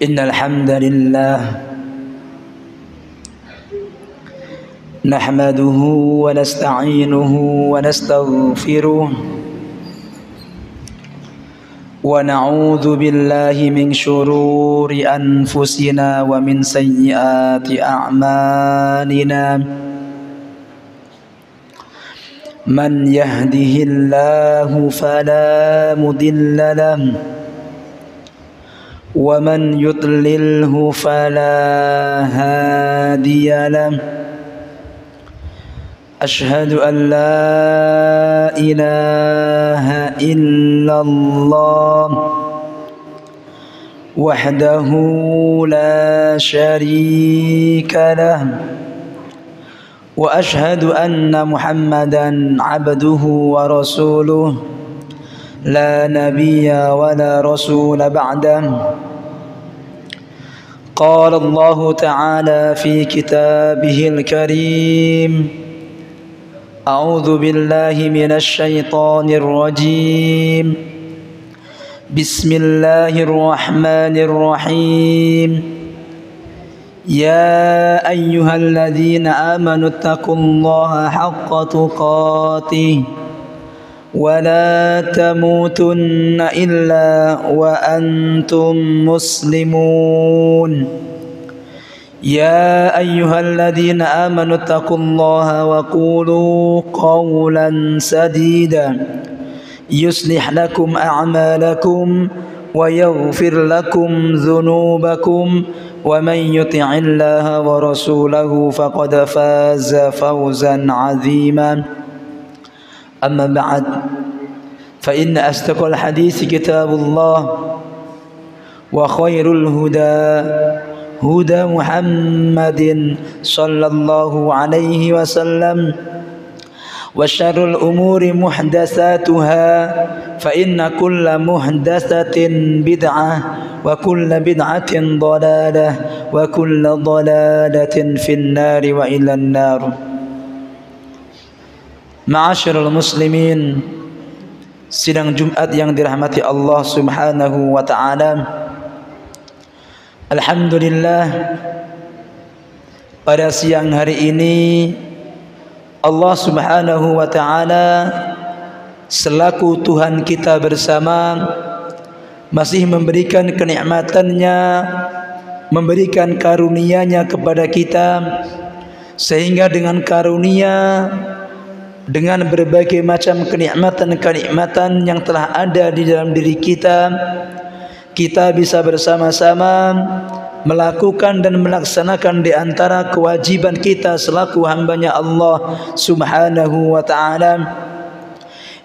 إن الحمد لله نحمده ونستعينه ونستغفره ونعوذ بالله من شرور أنفسنا ومن سيئات أعمالنا من يهده الله فلا مضل له ومن يضلله فلا هادي له أشهد أن لا إله إلا الله وحده لا شريك له وأشهد أن محمدا عبده ورسوله لا نبي ولا رسول بعده قال الله تعالى في كتابه الكريم أعوذ بالله من الشيطان الرجيم بسم الله الرحمن الرحيم يا أيها الذين آمنوا اتقوا الله حق تقاته ولا تموتن إلا وأنتم مسلمون يا أيها الذين آمنوا اتقوا الله وقولوا قولا سديدا يصلح لكم أعمالكم ويغفر لكم ذنوبكم ومن يطع الله ورسوله فقد فاز فوزا عظيما أما بعد فإن أصدق الحديث كتاب الله وخير الهدى هدى محمد صلى الله عليه وسلم وشر الأمور محدثاتها فإن كل محدثة بدعة وكل بدعة ضلالة وكل ضلالة في النار وإلى النار. Ma'asyiral muslimin, sidang Jumat yang dirahmati Allah Subhanahu wa taala. Alhamdulillah, pada siang hari ini Allah Subhanahu wa taala selaku Tuhan kita bersama masih memberikan kenikmatannya, memberikan karunia-Nya kepada kita, sehingga dengan karunia, dengan berbagai macam kenikmatan-kenikmatan yang telah ada di dalam diri kita, kita bisa bersama-sama melakukan dan melaksanakan di antara kewajiban kita selaku hamba-Nya Allah Subhanahu wa ta'ala,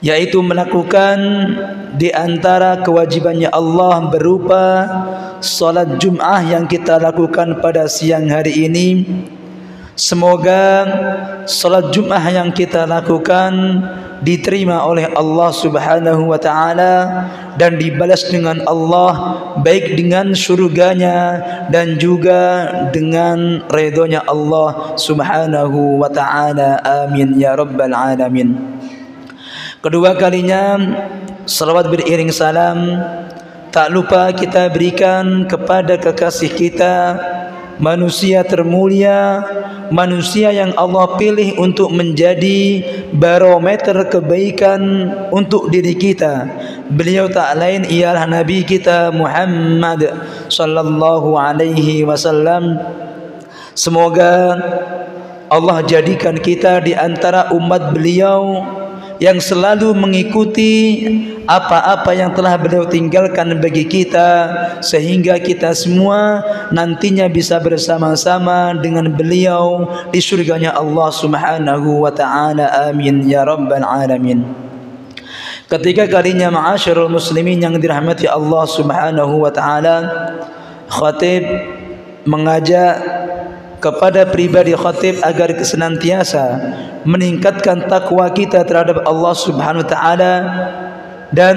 yaitu melakukan di antara kewajibannya Allah berupa salat Jum'ah yang kita lakukan pada siang hari ini. Semoga salat Jum'ah yang kita lakukan diterima oleh Allah Subhanahu wa ta'ala dan dibalas dengan Allah, baik dengan surganya dan juga dengan ridhonya Allah Subhanahu wa ta'ala. Amin ya rabbal alamin. Kedua kalinya salawat beriring salam tak lupa kita berikan kepada kekasih kita, manusia termulia, manusia yang Allah pilih untuk menjadi barometer kebaikan untuk diri kita. Beliau tak lain ialah Nabi kita Muhammad sallallahu alaihi wasallam. Semoga Allah jadikan kita di antara umat beliau yang selalu mengikuti apa-apa yang telah beliau tinggalkan bagi kita, sehingga kita semua nantinya bisa bersama-sama dengan beliau di surganya Allah Subhanahu wa ta'ala. Amin ya rabbal alamin. Ketiga kalinya ma'asyarul muslimin yang dirahmati Allah Subhanahu wa ta'ala, khatib mengajak kepada pribadi khatib agar senantiasa meningkatkan takwa kita terhadap Allah Subhanahu wa ta'ala dan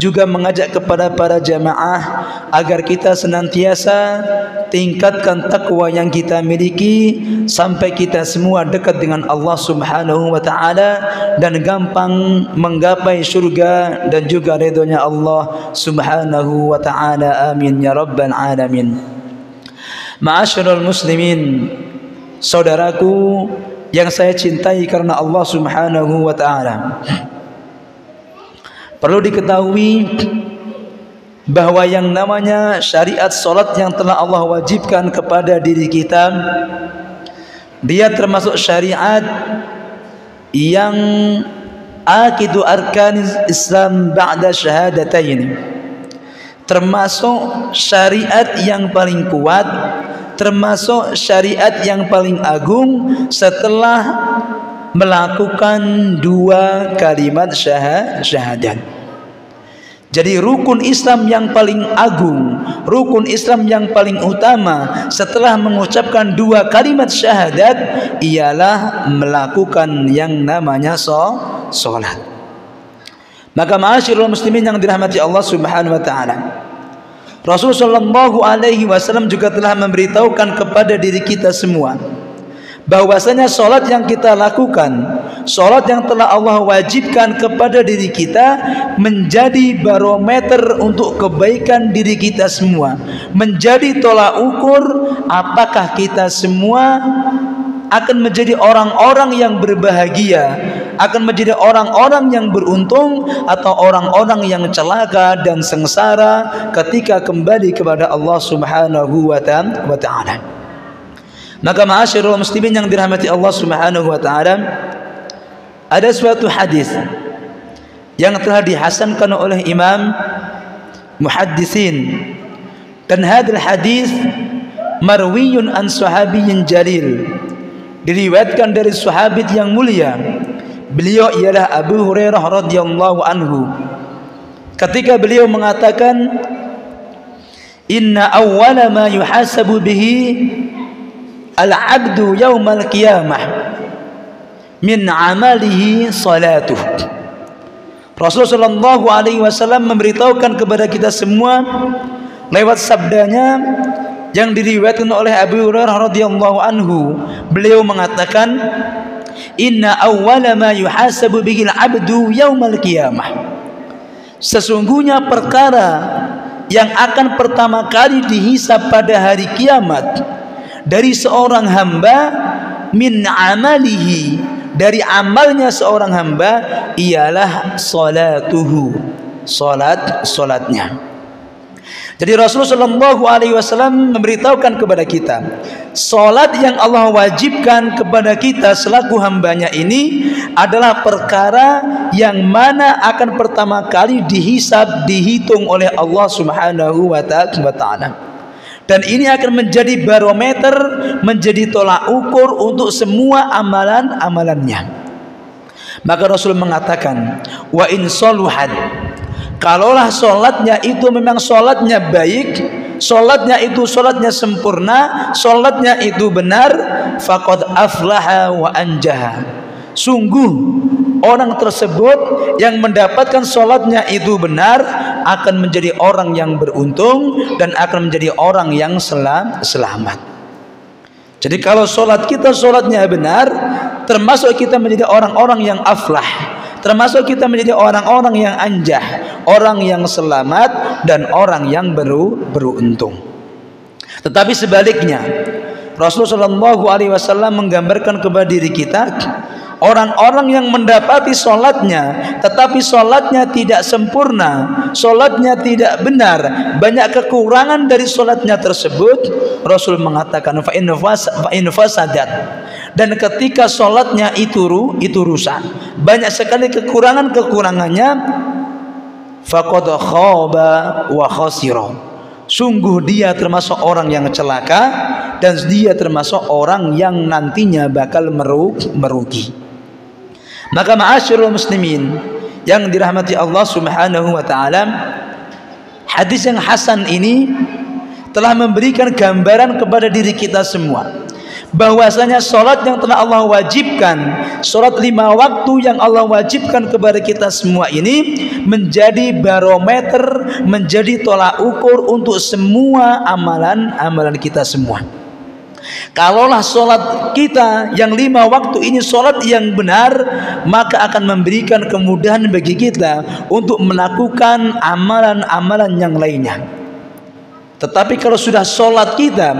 juga mengajak kepada para jamaah agar kita senantiasa tingkatkan takwa yang kita miliki sampai kita semua dekat dengan Allah Subhanahu wa taala dan gampang menggapai surga dan juga ridhonya Allah Subhanahu wa taala. Amin ya rabbal alamin. Ma'asyiral muslimin, saudaraku yang saya cintai karena Allah Subhanahu wa taala. Perlu diketahui bahwa yang namanya syariat salat yang telah Allah wajibkan kepada diri kita, dia termasuk syariat yang akidu arkanis Islam ba'da syahadatain, termasuk syariat yang paling kuat, termasuk syariat yang paling agung setelah melakukan dua kalimat syahadat. Jadi rukun Islam yang paling agung, rukun Islam yang paling utama setelah mengucapkan dua kalimat syahadat ialah melakukan yang namanya salat. Maka ma'asyiral muslimin yang dirahmati Allah Subhanahu wa taala, Rasulullah sallallahu alaihi wasallam juga telah memberitahukan kepada diri kita semua bahwasanya salat yang kita lakukan, salat yang telah Allah wajibkan kepada diri kita menjadi barometer untuk kebaikan diri kita semua, menjadi tolak ukur apakah kita semua akan menjadi orang-orang yang berbahagia, akan menjadi orang-orang yang beruntung atau orang-orang yang celaka dan sengsara ketika kembali kepada Allah Subhanahu wa taala. Maka ma'asyiral muslimin yang dirahmati Allah Subhanahu wa taala, ada suatu hadis yang telah dihasankan oleh Imam Muhaddisin, dan hadis hadis marwiyun an sahabiyyin jalil, diriwayatkan dari sahabat yang mulia. Beliau ialah Abu Hurairah radhiyallahu anhu. Ketika beliau mengatakan, inna awwala ma yuhasabu bihi al-'abdu yaumal qiyamah min 'amalihi salatuh. Rasulullah sallallahu alaihi wasallam memberitahukan kepada kita semua lewat sabdanya yang diriwayatkan oleh Abu Hurairah radhiyallahu anhu. Beliau mengatakan, inna awwala ma yuhasabu bihil 'abdu yaumal qiyamah, sesungguhnya perkara yang akan pertama kali dihisab pada hari kiamat dari seorang hamba, min amalihi, dari amalnya seorang hamba, ialah salatuhu, salatnya. Jadi Rasulullah SAW memberitahukan kepada kita, salat yang Allah wajibkan kepada kita selaku hambanya ini adalah perkara yang mana akan pertama kali dihisab, dihitung oleh Allah Subhanahu wa taala. Dan ini akan menjadi barometer, menjadi tolak ukur untuk semua amalan-amalannya. Maka Rasul mengatakan, wa in saluhat, kalaulah solatnya itu memang solatnya baik, solatnya itu solatnya sempurna, solatnya itu benar, faqad aflaha wa anjaha, sungguh orang tersebut yang mendapatkan solatnya itu benar akan menjadi orang yang beruntung dan akan menjadi orang yang selamat. Jadi kalau solat kita solatnya benar, termasuk kita menjadi orang-orang yang aflah, termasuk kita menjadi orang-orang yang anjah, orang yang selamat dan orang yang beruntung. Tetapi sebaliknya, Rasulullah SAW menggambarkan kepada diri kita orang-orang yang mendapati solatnya tetapi solatnya tidak sempurna, solatnya tidak benar, banyak kekurangan dari solatnya tersebut. Rasul mengatakan fa in fasadat, dan ketika solatnya itu rusak, banyak sekali kekurangannya, faqad khaba wa khasira, sungguh dia termasuk orang yang celaka dan dia termasuk orang yang nantinya bakal merugi. Maka ma'asyiral muslimin yang dirahmati Allah Subhanahu wa taala, hadis yang hasan ini telah memberikan gambaran kepada diri kita semua bahwasanya salat yang telah Allah wajibkan, salat 5 waktu yang Allah wajibkan kepada kita semua ini menjadi barometer, menjadi tolak ukur untuk semua amalan-amalan kita semua. Kalaulah salat kita yang 5 waktu ini salat yang benar, maka akan memberikan kemudahan bagi kita untuk melakukan amalan-amalan yang lainnya. Tetapi kalau sudah salat kita,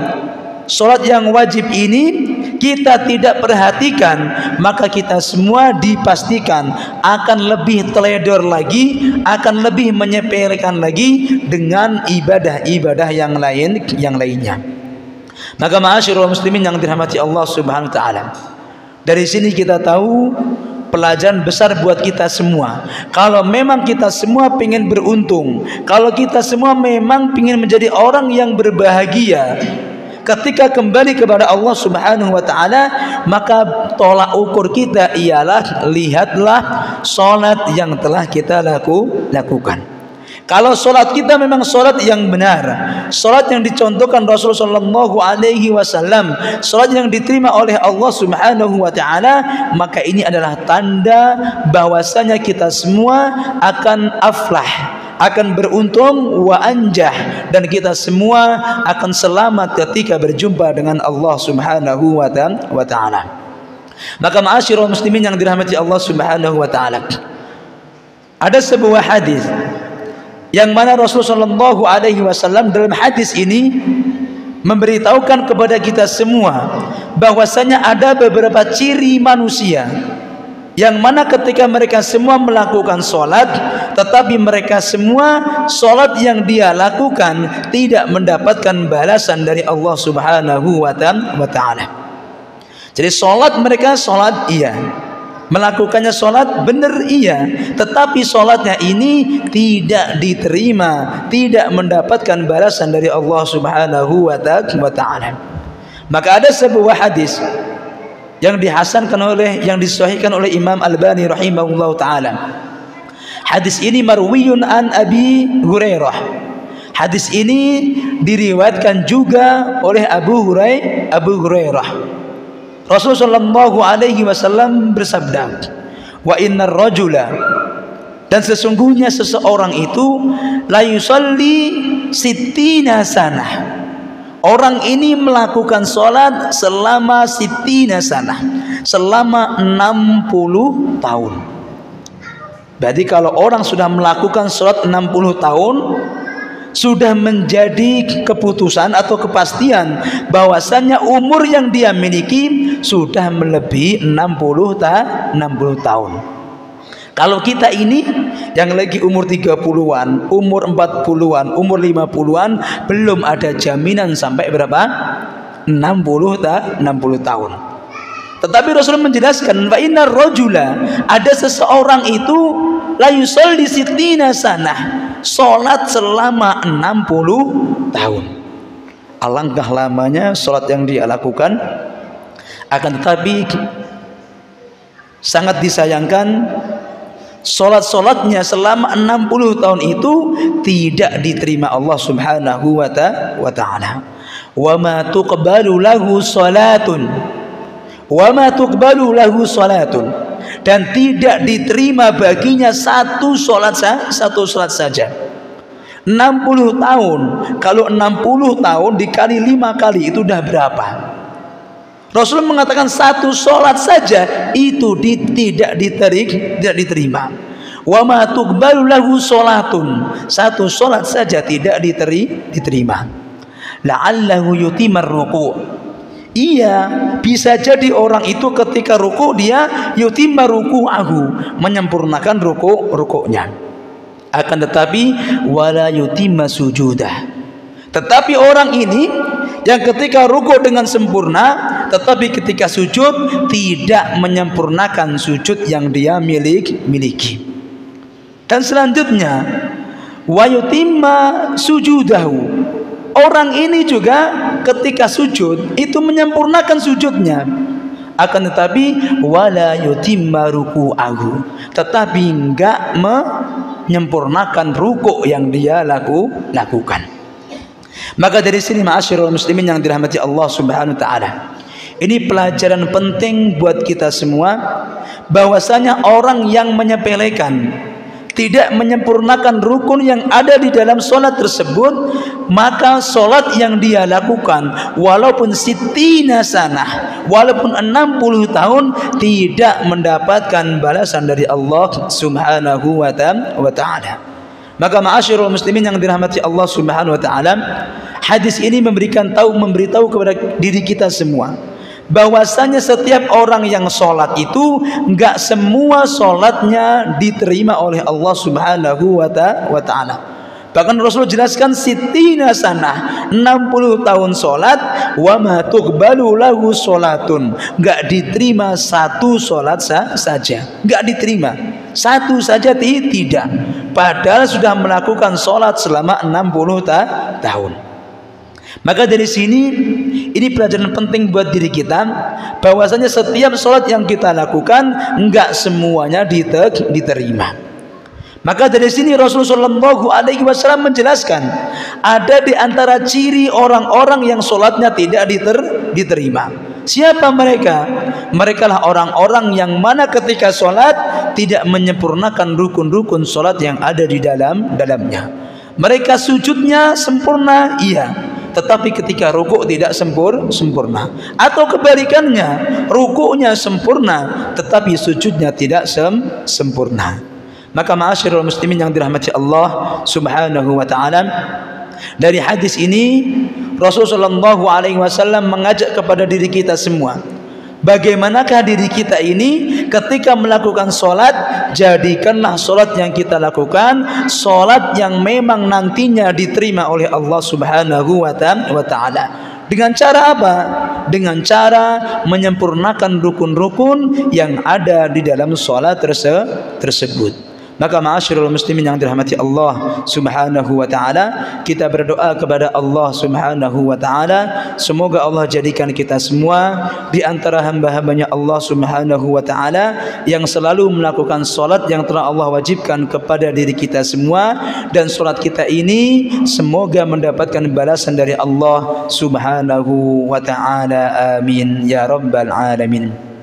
salat yang wajib ini kita tidak perhatikan, maka kita semua dipastikan akan lebih teledor lagi, akan lebih menyepelekan lagi dengan ibadah-ibadah yang lainnya. Maka ma'asyiral muslimin yang dirahmati Allah Subhanahu wa taala, dari sini kita tahu pelajaran besar buat kita semua. Kalau memang kita semua ingin beruntung, kalau kita semua memang ingin menjadi orang yang berbahagia ketika kembali kepada Allah Subhanahu wa taala, maka tolak ukur kita ialah lihatlah salat yang telah kita lakukan. Kalau salat kita memang salat yang benar, salat yang dicontohkan Rasulullah sallallahu alaihi wasallam, salat yang diterima oleh Allah Subhanahu wa taala, maka ini adalah tanda bahwasanya kita semua akan aflah, akan beruntung wa anjah, dan kita semua akan selamat ketika berjumpa dengan Allah Subhanahu wa taala. Maka ma'asyiral muslimin yang dirahmati Allah Subhanahu wa taala, ada sebuah hadis yang mana Rasulullah sallallahu alaihi wasallam dalam hadis ini memberitahukan kepada kita semua bahwasanya ada beberapa ciri manusia yang mana ketika mereka semua melakukan sholat, tetapi mereka semua sholat yang dia lakukan tidak mendapatkan balasan dari Allah Subhanahu wa ta'ala. Jadi sholat mereka sholat iya, melakukannya sholat benar iya, tetapi sholatnya ini tidak diterima, tidak mendapatkan balasan dari Allah Subhanahu wa ta'ala. Maka ada sebuah hadis yang dihasankan yang disahihkan oleh Imam Albani rahimahullah taala. Hadis ini marwiyun an Abi Hurairah. Hadis ini diriwayatkan juga oleh Abu Hurairah. Rasulullah sallallahu alaihi wasallam bersabda, "Wa innar rajula," dan sesungguhnya seseorang itu la yusalli sittina sanah. Orang ini melakukan sholat selama sittina sanah, selama 60 tahun. Berarti kalau orang sudah melakukan sholat 60 tahun, sudah menjadi keputusan atau kepastian bahwasannya umur yang dia miliki sudah melebihi 60 tahun. Kalau kita ini yang lagi umur 30-an, umur 40-an, umur 50-an, belum ada jaminan sampai berapa? 60 tahun. Tetapi Rasulullah menjelaskan, fa innar rajula, ada seseorang itu la yusalli sittina sanah, salat selama 60 tahun. Alangkah lamanya salat yang dia lakukan, akan tetapi sangat disayangkan salat-salatnya selama 60 tahun itu tidak diterima Allah Subhanahu wa ta'ala. Wa ma tuqbalu lahu salatun, wa ma tuqbalu lahu salatun, dan tidak diterima baginya satu salat saja. 60 tahun, kalau 60 tahun dikali 5 kali itu udah berapa? Rasulullah mengatakan satu sholat saja itu tidak diterima. Wa ma tuqbalu lahu sholatun, satu sholat saja tidak diterima. La'allahu yutimar ruku'. Iya, bisa jadi orang itu ketika ruku dia yutimar ruku'ahu, menyempurnakan rukuknya. Akan tetapi wala yutimma sujudah. Tetapi orang ini yang ketika ruku dengan sempurna, tetapi ketika sujud tidak menyempurnakan sujud yang dia miliki. Dan selanjutnya wa yutimma sujudahu, orang ini juga ketika sujud itu menyempurnakan sujudnya, akan tetapi wala yutimma ruku'ahu, tetapi enggak menyempurnakan ruku yang dia lakukan. Maka dari sini ma'asyiral muslimin yang dirahmati Allah Subhanahu wa taala, Ini pelajaran penting buat kita semua, bahwasanya orang yang menyepelekan, tidak menyempurnakan rukun yang ada di dalam solat tersebut, maka solat yang dia lakukan walaupun sitina sanah, walaupun 60 tahun, tidak mendapatkan balasan dari Allah subhanahu wa ta'ala. Maka ma'asyiral muslimin yang dirahmati Allah subhanahu wa ta'ala, hadis ini memberitahu kepada diri kita semua, bahwasanya setiap orang yang sholat itu enggak semua sholatnya diterima oleh Allah subhanahu wa ta'ala. Bahkan Rasul jelaskan sitina sanah, 60 tahun sholat, wa ma tuqbalu lahu sholatun, enggak diterima satu sholat saja, enggak diterima satu saja, tidak, padahal sudah melakukan sholat selama 60 tahun. Maka dari sini ini pelajaran penting buat diri kita, bahwasanya setiap sholat yang kita lakukan enggak semuanya diterima. Maka dari sini Rasulullah SAW menjelaskan, ada di antara ciri orang-orang yang sholatnya tidak diterima. Siapa mereka? Mereka lah orang-orang yang mana ketika sholat tidak menyempurnakan rukun-rukun sholat yang ada di dalamnya. Mereka sujudnya sempurna, iya, tetapi ketika rukuk tidak sempurna, atau kebalikannya, rukuknya sempurna tetapi sujudnya tidak sempurna. Maka ma'asyiral muslimin yang dirahmati Allah subhanahu wa ta'ala, dari hadis ini Rasulullah SAW mengajak kepada diri kita semua, bagaimanakah diri kita ini ketika melakukan sholat, jadikanlah sholat yang kita lakukan sholat yang memang nantinya diterima oleh Allah subhanahu wa ta'ala. Dengan cara apa? Dengan cara menyempurnakan rukun-rukun yang ada di dalam sholat tersebut. Maka ma'asyiral muslimin yang dirahmati Allah subhanahu wa ta'ala, kita berdoa kepada Allah subhanahu wa ta'ala, semoga Allah jadikan kita semua di antara hamba-hambanya Allah subhanahu wa ta'ala yang selalu melakukan solat yang telah Allah wajibkan kepada diri kita semua, dan solat kita ini semoga mendapatkan balasan dari Allah subhanahu wa ta'ala. Amin ya rabbal alamin.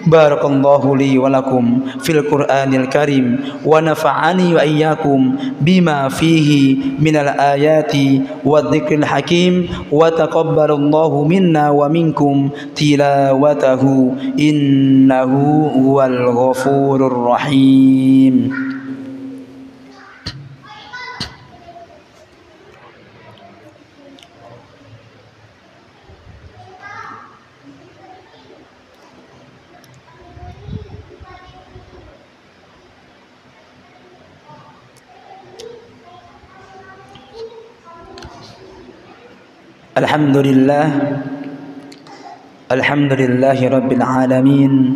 Barakallahu li wa lakum fil Qur'anil Karim wa nafa'ani wa iyyakum bima fihi minal ayati wadh-dhikril hakim wa taqabbalallahu minna wa minkum tilawatahu innahu huwal ghafurur rahim. Alhamdulillahi rabbil alamin,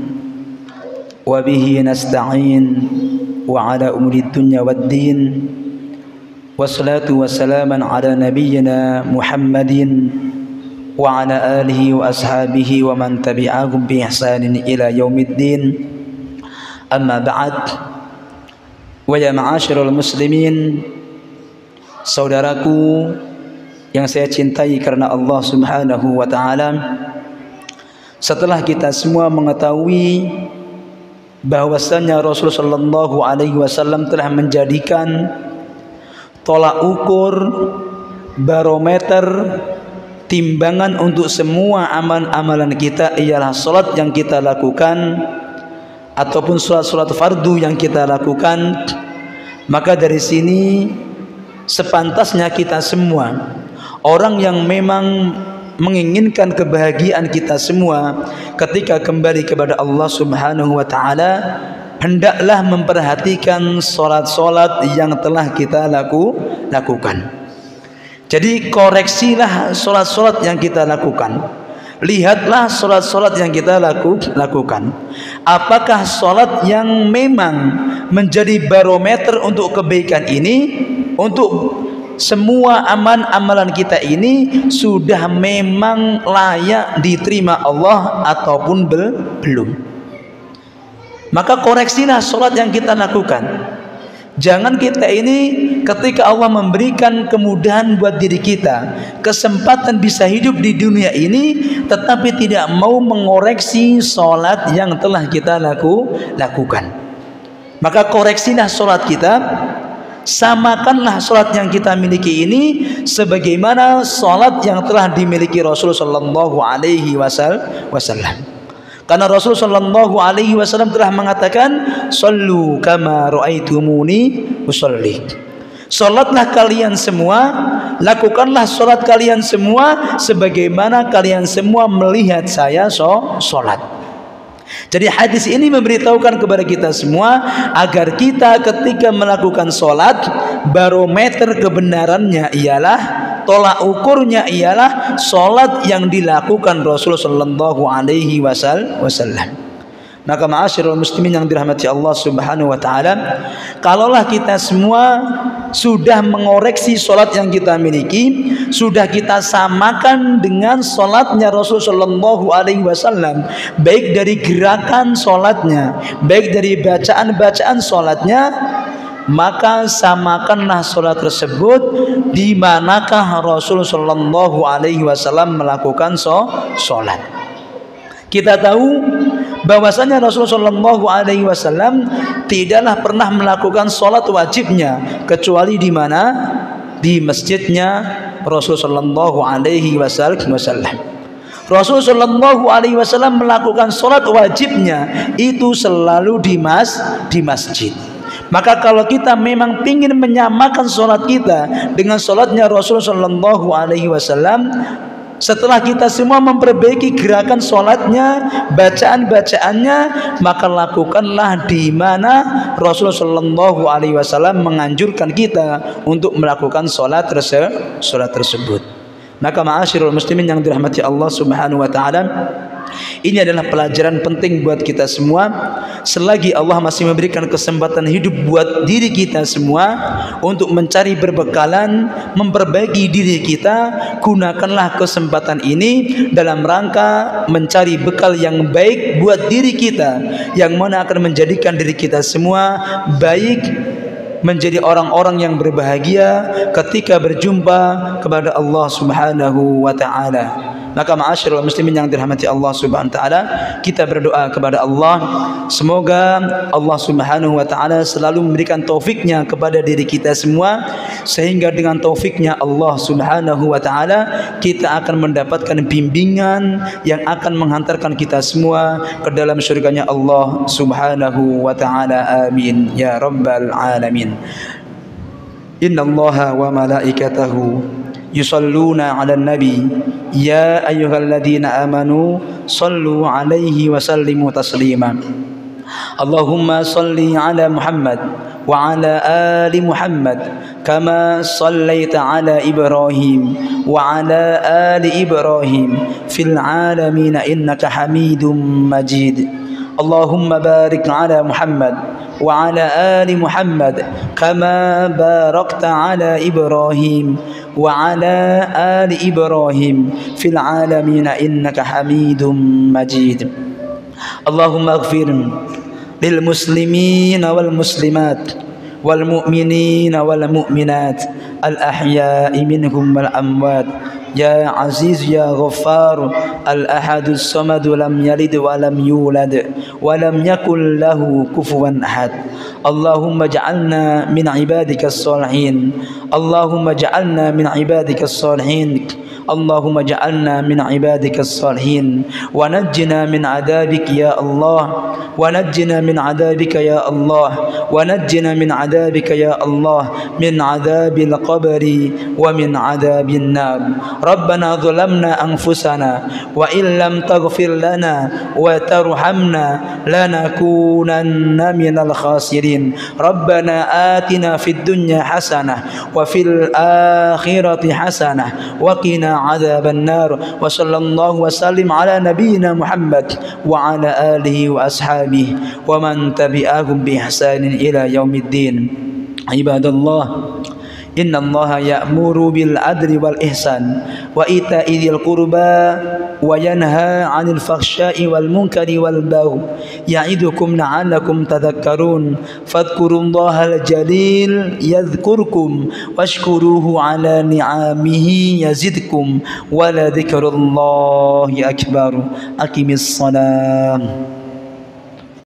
wa bihi nasta'in wa ala umuri dunya waddin, wassalatu wassalaman ala nabiyyina Muhammadin wa ala alihi wa ashabihi wa man tabi'ahum bi ihsanin ila yaumiddin. Amma ba'd. Wa ya ma'asyiral muslimin, saudaraku yang saya cintai karena Allah subhanahu wa ta'ala, setelah kita semua mengetahui bahwasanya Rasulullah SAW telah menjadikan tolak ukur, barometer, timbangan untuk semua amalan kita ialah salat yang kita lakukan ataupun salat fardu yang kita lakukan, maka dari sini sepantasnya kita semua, orang yang memang menginginkan kebahagiaan kita semua ketika kembali kepada Allah subhanahu wa ta'ala, hendaklah memperhatikan solat-solat yang telah kita lakukan. Jadi koreksilah solat-solat yang kita lakukan. Lihatlah solat-solat yang kita lakukan. Apakah solat yang memang menjadi barometer untuk kebaikan ini, untuk semua amalan kita ini sudah memang layak diterima Allah ataupun belum? Maka koreksilah solat yang kita lakukan. Jangan kita ini ketika Allah memberikan kemudahan buat diri kita, kesempatan bisa hidup di dunia ini, tetapi tidak mau mengoreksi solat yang telah kita lakukan. Maka koreksilah solat kita, samakanlah solat yang kita miliki ini sebagaimana solat yang telah dimiliki Rasulullah Sallallahu Alaihi Wasallam. Karena Rasulullah Sallallahu Alaihi Wasallam telah mengatakan, "Sallu kama ra'aitumuni usolli." Salatlah kalian semua, lakukanlah salat kalian semua sebagaimana kalian semua melihat saya salat. Jadi hadis ini memberitahukan kepada kita semua agar kita ketika melakukan salat, barometer kebenarannya ialah, tolak ukurnya ialah salat yang dilakukan Rasulullah Sallallahu Alaihi Wasallam. Maka ma'asyiral muslimin yang dirahmati Allah Subhanahu wa taala, kalaulah kita semua sudah mengoreksi salat yang kita miliki, sudah kita samakan dengan salatnya Rasulullah Sallallahu Alaihi Wasallam, baik dari gerakan salatnya, baik dari bacaan-bacaan salatnya, maka samakanlah salat tersebut di manakah Rasulullah Sallallahu Alaihi Wasallam melakukan salat. Kita tahu bahwasanya Rasulullah Sallallahu Alaihi Wasallam tidaklah pernah melakukan salat wajibnya kecuali di mana? Di masjidnya Rasulullah Sallallahu Alaihi Wasallam. Rasulullah Sallallahu Alaihi Wasallam melakukan salat wajibnya itu selalu di masjid. Maka kalau kita memang ingin menyamakan salat kita dengan salatnya Rasulullah Sallallahu Alaihi Wasallam, setelah kita semua memperbaiki gerakan salatnya, bacaan-bacaannya, maka lakukanlah di mana Rasulullah Sallallahu Alaihi Wasallam menganjurkan kita untuk melakukan salat tersebut. Maka ma'asyiral muslimin yang dirahmati Allah Subhanahu wa taala, ini adalah pelajaran penting buat kita semua. Selagi Allah masih memberikan kesempatan hidup buat diri kita semua untuk mencari berbekalan, memperbaiki diri kita, gunakanlah kesempatan ini dalam rangka mencari bekal yang baik buat diri kita, yang mana akan menjadikan diri kita semua baik, menjadi orang-orang yang berbahagia ketika berjumpa kepada Allah Subhanahu wa taala. Maka ma'asyiral muslimin yang dirahmati Allah Subhanahu wa taala, kita berdoa kepada Allah semoga Allah Subhanahu wa taala selalu memberikan taufiknya kepada diri kita semua, sehingga dengan taufiknya Allah Subhanahu wa taala kita akan mendapatkan bimbingan yang akan menghantarkan kita semua ke dalam syurganya Allah Subhanahu wa taala. Amin ya rabbal alamin. Innallaha wa malaikatahu yusalluna 'alan nabi ya ayyuhalladzina amanu sallu 'alaihi wa sallimu taslima. Allahumma salli 'ala Muhammad wa 'ala ali Muhammad kama sallaita 'ala Ibrahim wa 'ala ali Ibrahim fil 'alamin innaka Hamidum Majid. Allahumma barik 'ala Muhammad wa 'ala ali Muhammad kama barakta 'ala Ibrahim wa 'ala ali Ibrahim fil 'alamin innaka Hamidum Majid. Allahumma ighfir lil muslimin wal muslimat wal mu'minin wal mu'minat al ahya'i minhum wal amwat ya aziz ya ghaffar al ahadus samad lam yalid wa lam yulad wa lam yakul lahu kufuwan ahad. Allahumma ja'alna min ibadikas salihin. Allahumma ja'alna min ibadikas salihin. Allahumma ja'alna min ibadikas salihin wa najjina min adabik ya Allah wa najjina min adabika ya Allah wa najjina min adabika ya Allah min adabil qabri wa min adabin nar. Rabbana zalamna anfusana wa in lam taghfir lana wa tarhamna lanakunanna minal khasirin. Rabbana atina fid dunya hasanah wa fil akhirati hasanah wa qina adzaban nar. Wa sallallahu wa sallim ala nabiyyina Muhammad wa ala alihi wa ashabihi wa man tabi'ahum bi ihsanin ila yaumiddin. Ibadallah Innallaha ya'muru bil adli wal ihsan wa ita'i dzil qurba wa yanha 'anil fakhsya'i wal munkari wal baghi ya'idukum la'allakum tadhakkarun fadhkurullahal jalil yadhkurkum washkuruhu 'ala ni'amihi yazidkum wa la dzikrullahi akbar. Aqimis salam.